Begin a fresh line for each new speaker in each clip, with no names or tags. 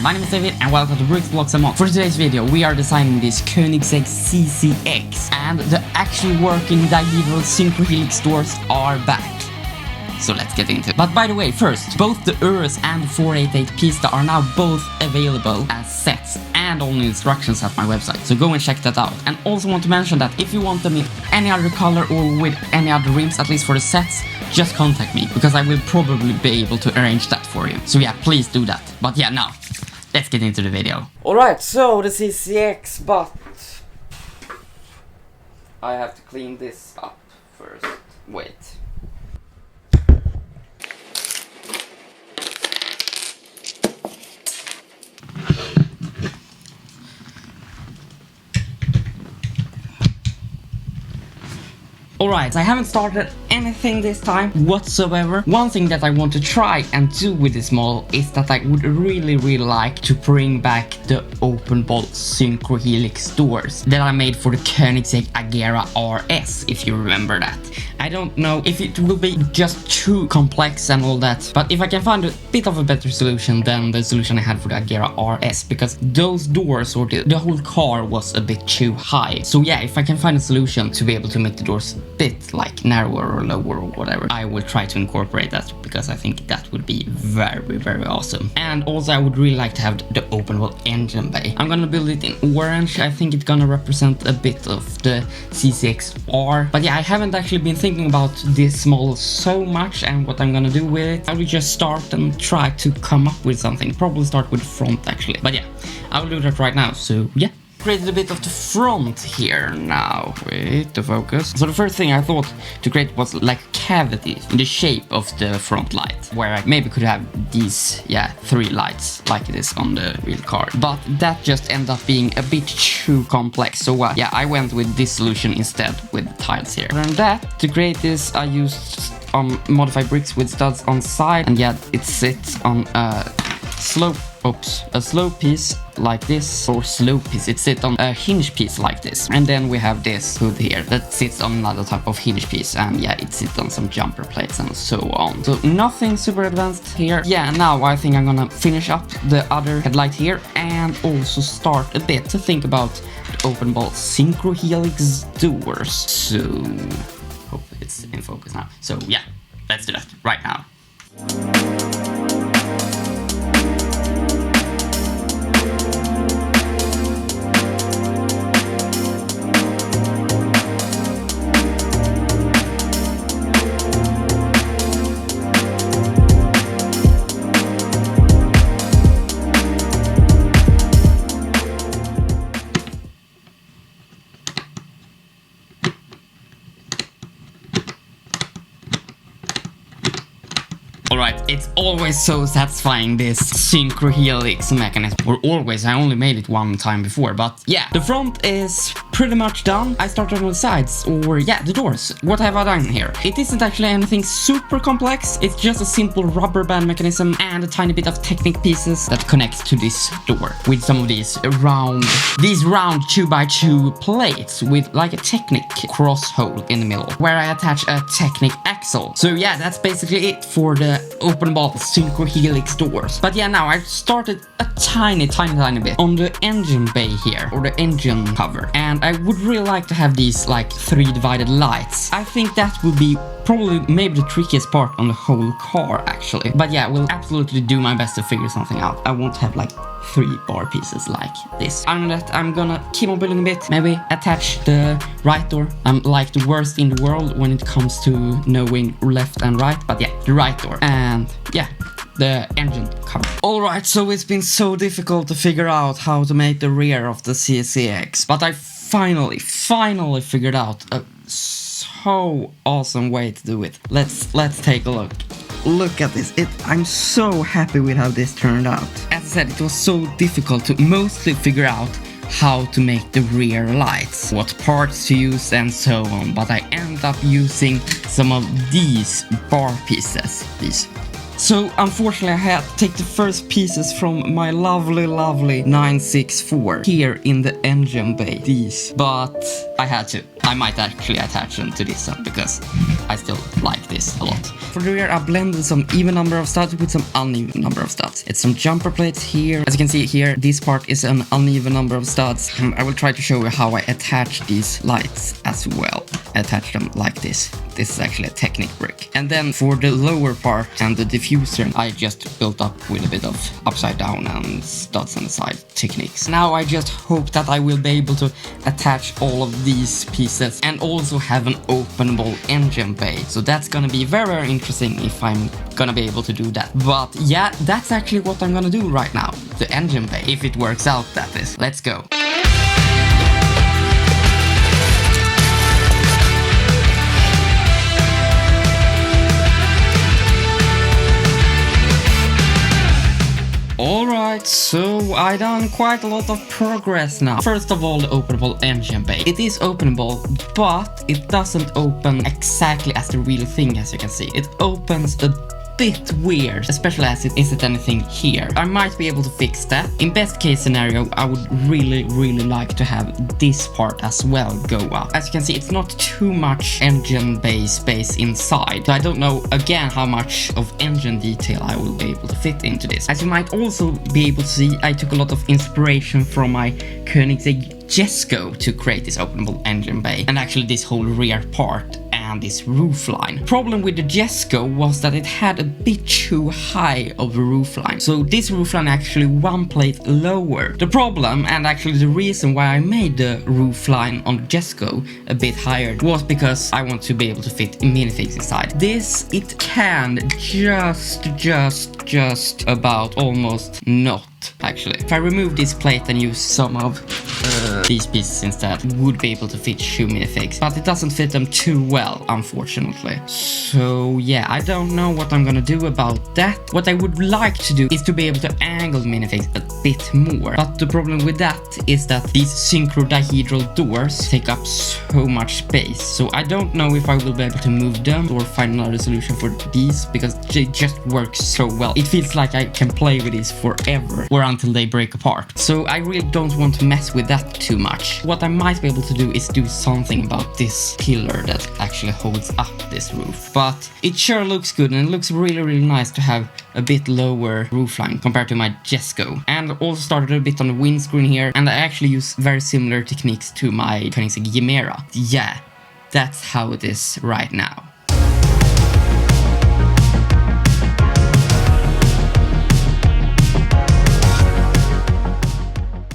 my name is David and welcome to Bricks, Blocks and Mods. For today's video we are designing this Koenigsegg CCX and the actually working Dihedral Synchro-Helix doors are back. So let's get into it. But by the way, first, both the Urus and the 488 Pista are now both available as sets and on instructions at my website. So go and check that out. And also want to mention that if you want them in any other color or with any other rims, at least for the sets, just contact me because I will probably be able to arrange that for you. So yeah, please do that. But yeah, now, let's get into the video. Alright, so the CCX, but I have to clean this up first. Wait. Alright, I haven't started anything this time whatsoever. One thing that I want to try and do with this model is that I would really like to bring back the open bolt Synchro-Helix doors that I made for the Koenigsegg Agera RS, if you remember that. I don't know if it will be just too complex and all that, but if I can find a bit of a better solution than the solution I had for the Agera RS, because those doors or the whole car was a bit too high. So yeah, if I can find a solution to be able to make the doors a bit like narrower or lower or whatever, I will try to incorporate that because I think that would be very awesome. And also I would really like to have the open wall engine bay. I'm gonna build it in orange. I think it's gonna represent a bit of the CCXR. But yeah, I haven't actually been thinking about this model so much and what I'm gonna do with it. I will just start and try to come up with something. Probably start with the front actually. But yeah, I will do that right now. So yeah. Created a bit of the front here now. Wait to focus. So the first thing I thought to create was like a cavity in the shape of the front light, where I maybe could have these, yeah, 3 lights like it is on the real car. But that just ended up being a bit too complex. So yeah, I went with this solution instead with the tiles here. And that, to create this, I used modified bricks with studs on side, and yeah, it sits on a slope piece like this, or slope piece. It sits on a hinge piece like this, and then we have this hood here that sits on another type of hinge piece, and yeah, it sits on some jumper plates and so on. So nothing super advanced here. Yeah, now I think I'm gonna finish up the other headlight here and also start a bit to think about the open bolt Synchro-Helix doors. So hope it's in focus now. So yeah, let's do that right now. Alright, it's always so satisfying, this Synchro-Helix mechanism. Or always, I only made it one time before, but yeah. The front is pretty much done. I started on the sides, or yeah, the doors. What have I done here? It isn't actually anything super complex. It's just a simple rubber band mechanism and a tiny bit of Technic pieces that connects to this door. With some of these round 2x2 plates with like a Technic cross hole in the middle, where I attach a Technic axle. So yeah, that's basically it for the open bolt Synchro-Helix doors. But yeah, now I've started a tiny bit on the engine bay here, or the engine cover, and I would really like to have these like 3 divided lights. I think that would be probably maybe the trickiest part on the whole car actually. But yeah, I will absolutely do my best to figure something out. I won't have like 3 bar pieces like this. I'm gonna keep on building a bit, maybe attach the right door. I'm like the worst in the world when it comes to knowing left and right, but yeah, the right door, and yeah, the engine cover. Alright, so it's been so difficult to figure out how to make the rear of the CCX, but I finally figured out a so awesome way to do it. Let's take a look. Look at this. I'm so happy with how this turned out. As I said, it was so difficult to mostly figure out how to make the rear lights, what parts to use and so on, but I ended up using some of these bar pieces. So unfortunately I had to take the first pieces from my lovely 964 here in the engine bay, these, but I had to. I might actually attach them to this one because I still like this a lot. For the rear, I blended some even number of studs with some uneven number of studs. It's some jumper plates here. As you can see here, this part is an uneven number of studs. I will try to show you how I attach these lights as well. I attach them like this. This is actually a Technic brick. And then for the lower part and the diffuser, I just built up with a bit of upside down and studs on the side techniques. Now I just hope that I will be able to attach all of these pieces and also have an openable engine bay. So that's gonna be very, very interesting if I'm gonna be able to do that. But yeah, that's actually what I'm gonna do right now. The engine bay, if it works out, that is. Let's go. Alright, so I done quite a lot of progress now. First of all, the openable engine bay. It is openable, but it doesn't open exactly as the real thing, as you can see. It opens a bit weird, especially as it isn't anything here. I might be able to fix that. In best case scenario, I would really like to have this part as well go up. As you can see, it's not too much engine bay space inside, so I don't know again how much of engine detail I will be able to fit into this. As you might also be able to see, I took a lot of inspiration from my Koenigsegg CCX to create this openable engine bay, and actually this whole rear part and this roofline. Problem with the CCX was that it had a bit too high of a roofline. So this roofline actually one plate lower. The problem, and actually the reason why I made the roofline on the CCX a bit higher, was because I want to be able to fit minifigs inside. This, it can just about almost not. Actually, if I remove this plate and use some of these pieces instead, would be able to fit 2 minifigs, but it doesn't fit them too well, unfortunately. So yeah, I don't know what I'm gonna do about that. What I would like to do is to be able to angle minifigs a bit more, but the problem with that is that these Synchro-Dihedral doors take up so much space, so I don't know if I will be able to move them or find another solution for these, because they just work so well. It feels like I can play with these forever, or until they break apart. So I really don't want to mess with that too much. What I might be able to do is do something about this pillar that actually holds up this roof. But it sure looks good, and it looks really nice to have a bit lower roofline compared to my CCX. And also started a bit on the windscreen here, and I actually use very similar techniques to my Koenigsegg Chimera. Yeah, that's how it is right now.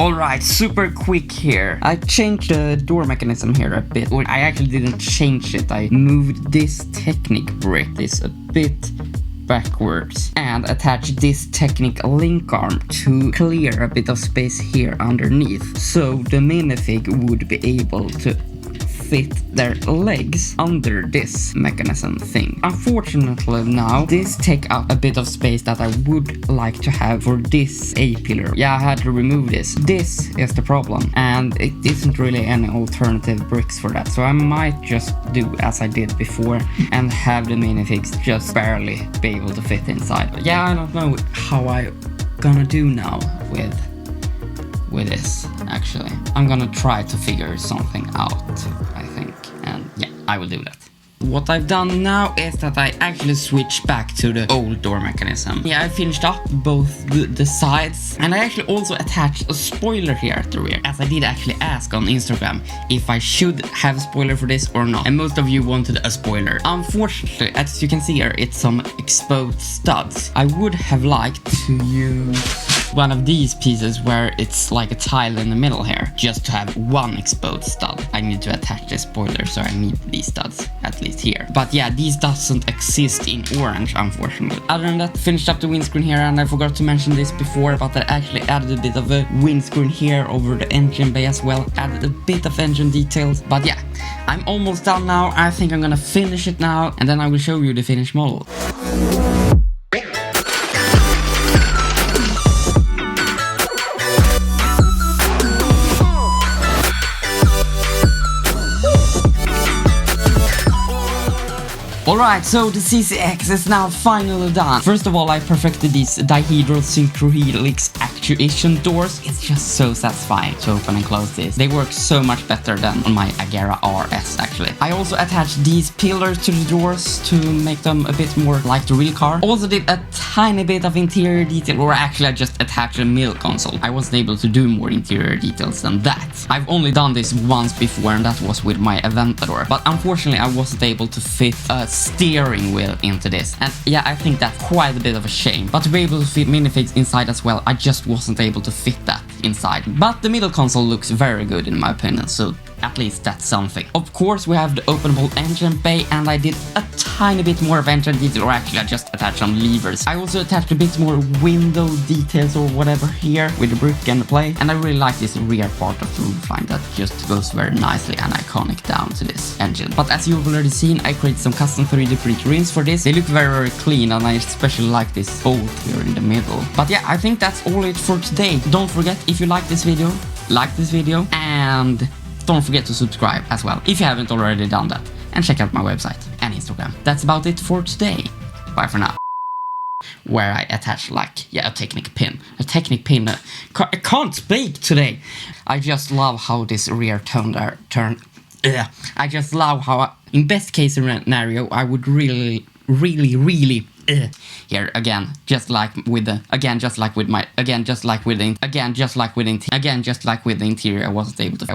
Alright, super quick here. I changed the door mechanism here a bit. Or I actually didn't change it. I moved this Technic brick a bit backwards and attached this Technic link arm to clear a bit of space here underneath. So the minifig would be able to fit their legs under this mechanism thing. Unfortunately now, this take up a bit of space that I would like to have for this A-pillar. Yeah, I had to remove this. This is the problem, and it isn't really any alternative bricks for that. So I might just do as I did before and have the minifigs just barely be able to fit inside. But yeah, I don't know how I gonna do now with this. Actually, I'm gonna try to figure something out, I think, and yeah, I will do that. What I've done now is that I actually switched back to the old door mechanism. Yeah, I finished up both the sides, and I actually also attached a spoiler here at the rear, as I did actually ask on Instagram if I should have a spoiler for this or not, and most of you wanted a spoiler. Unfortunately, as you can see here, it's some exposed studs. I would have liked to use one of these pieces where it's like a tile in the middle here, just to have one exposed stud. I need to attach the spoiler, so I need these studs at least here. But yeah, these doesn't exist in orange, unfortunately. Other than that, finished up the windscreen here, and I forgot to mention this before, but I actually added a bit of a windscreen here over the engine bay as well, added a bit of engine details. But yeah, I'm almost done now. I think I'm gonna finish it now, and then I will show you the finished model. Alright, so the CCX is now finally done. First of all, I perfected these Dihedral Synchro-Helix actuation doors. It's just so satisfying to open and close this. They work so much better than on my Agera RS actually. I also attached these pillars to the doors to make them a bit more like the real car. Also did a tiny bit of interior detail, or actually I just attached a middle console. I wasn't able to do more interior details than that. I've only done this once before, and that was with my Aventador. But unfortunately I wasn't able to fit a steering wheel into this. And yeah, I think that's quite a bit of a shame. But to be able to fit minifigs inside as well, I just wasn't able to fit that inside. But the middle console looks very good in my opinion, so at least that's something. Of course, we have the openable engine bay, and I did a tiny bit more of engine detail, or actually I just attached some levers. I also attached a bit more window details or whatever here with the brick and the plate, and I really like this rear part of the roof line that just goes very nicely and iconic down to this engine. But as you've already seen, I created some custom 3D print rims for this. They look very, very clean, and I especially like this bolt here in the middle. But yeah, I think that's all it for today. Don't forget, if you like this video, and don't forget to subscribe as well, if you haven't already done that. And check out my website and Instagram. That's about it for today. Bye for now. Where I attach like, yeah, a Technic pin. I can't speak today. I just love how this rear turn. I just love how, in best case scenario, I would really here again, just like with the interior, I wasn't able to